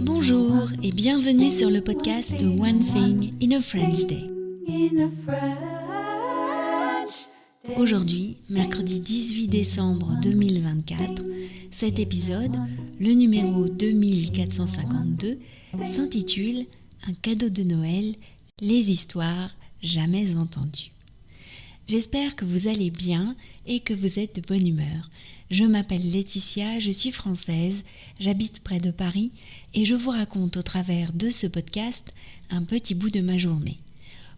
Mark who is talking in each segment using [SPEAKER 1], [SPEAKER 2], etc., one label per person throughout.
[SPEAKER 1] Bonjour et bienvenue sur le podcast One Thing in a French Day. Aujourd'hui, mercredi 18 décembre 2024, cet épisode, le numéro 2452, s'intitule « Un cadeau de Noël, les histoires jamais entendues ». J'espère que vous allez bien et que vous êtes de bonne humeur. Je m'appelle Laetitia, je suis française, j'habite près de Paris et je vous raconte au travers de ce podcast un petit bout de ma journée.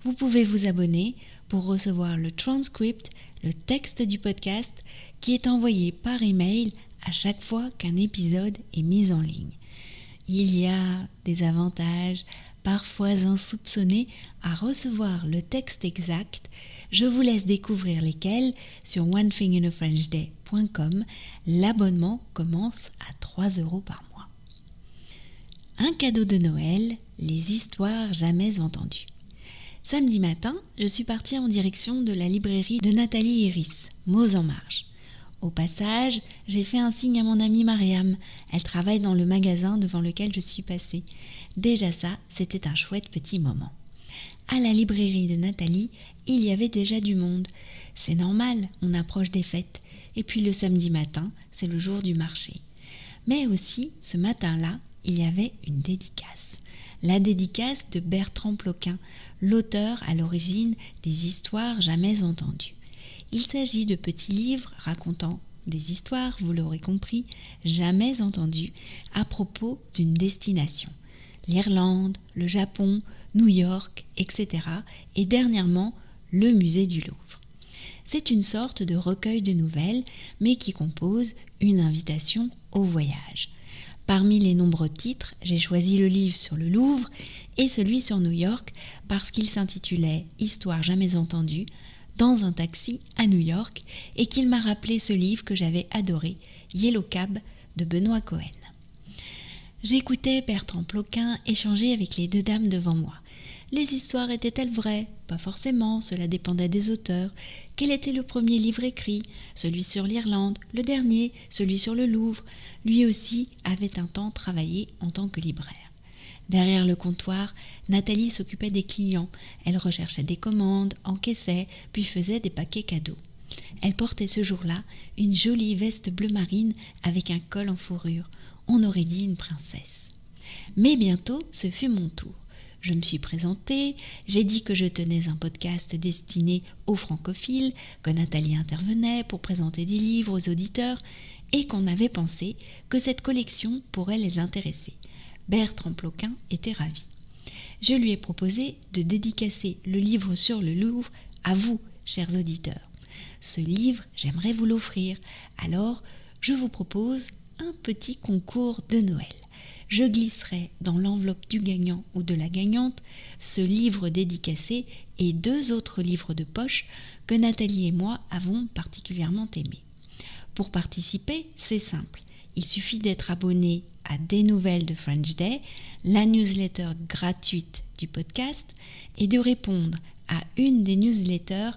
[SPEAKER 1] Vous pouvez vous abonner pour recevoir le transcript, le texte du podcast qui est envoyé par email à chaque fois qu'un épisode est mis en ligne. Il y a des avantages, parfois insoupçonnés, à recevoir le texte exact. Je vous laisse découvrir lesquels sur onethinginafrenchday.com. L'abonnement commence à 3 € par mois. Un cadeau de Noël, les histoires jamais entendues. Samedi matin, je suis partie en direction de la librairie de Nathalie Iris, Mots en marge. Au passage, j'ai fait un signe à mon amie Mariam. Elle travaille dans le magasin devant lequel je suis passée. Déjà ça, c'était un chouette petit moment. À la librairie de Nathalie, il y avait déjà du monde. C'est normal, on approche des fêtes. Et puis le samedi matin, c'est le jour du marché. Mais aussi, ce matin-là, il y avait une dédicace. La dédicace de Bertrand Ploquin, l'auteur à l'origine des histoires jamais entendues. Il s'agit de petits livres racontant des histoires, vous l'aurez compris, jamais entendues, à propos d'une destination. L'Irlande, le Japon, New York, etc. et dernièrement le musée du Louvre. C'est une sorte de recueil de nouvelles, mais qui compose une invitation au voyage. Parmi les nombreux titres, j'ai choisi le livre sur le Louvre et celui sur New York parce qu'il s'intitulait « Histoire jamais entendue » dans un taxi à New York et qu'il m'a rappelé ce livre que j'avais adoré, Yellow Cab de Benoît Cohen. J'écoutais Bertrand Ploquin échanger avec les deux dames devant moi. Les histoires étaient-elles vraies ? Pas forcément, cela dépendait des auteurs. Quel était le premier livre écrit ? Celui sur l'Irlande, le dernier, celui sur le Louvre. Lui aussi avait un temps travaillé en tant que libraire. Derrière le comptoir, Nathalie s'occupait des clients. Elle recherchait des commandes, encaissait, puis faisait des paquets cadeaux. Elle portait ce jour-là une jolie veste bleu marine avec un col en fourrure. On aurait dit une princesse. Mais bientôt, ce fut mon tour. Je me suis présentée, j'ai dit que je tenais un podcast destiné aux francophiles, que Nathalie intervenait pour présenter des livres aux auditeurs et qu'on avait pensé que cette collection pourrait les intéresser. Bertrand Ploquin était ravi. Je lui ai proposé de dédicacer le livre sur le Louvre à vous, chers auditeurs. Ce livre, j'aimerais vous l'offrir. Alors, je vous propose un petit concours de Noël. Je glisserai dans l'enveloppe du gagnant ou de la gagnante ce livre dédicacé et 2 autres livres de poche que Nathalie et moi avons particulièrement aimés. Pour participer, c'est simple. Il suffit d'être abonné à Des Nouvelles de French Day, la newsletter gratuite du podcast, et de répondre à une des newsletters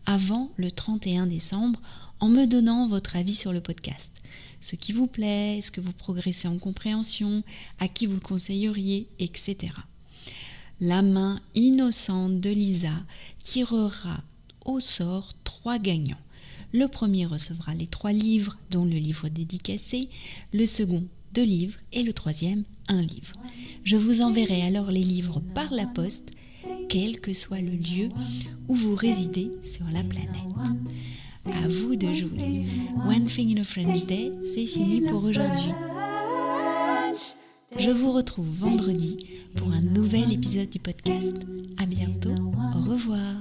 [SPEAKER 1] avant le 31 décembre en me donnant votre avis sur le podcast. Ce qui vous plaît, ce que vous progressez en compréhension, à qui vous le conseilleriez, etc. La main innocente de Lisa tirera au sort 3 gagnants. Le premier recevra les 3 livres, dont le livre dédicacé, le second 2 livres et le troisième 1 livre. Je vous enverrai alors les livres par la poste, quel que soit le lieu où vous résidez sur la planète. À vous de jouer. One Thing in a French Day, c'est fini pour aujourd'hui. Je vous retrouve vendredi pour un nouvel épisode du podcast. À bientôt, au revoir.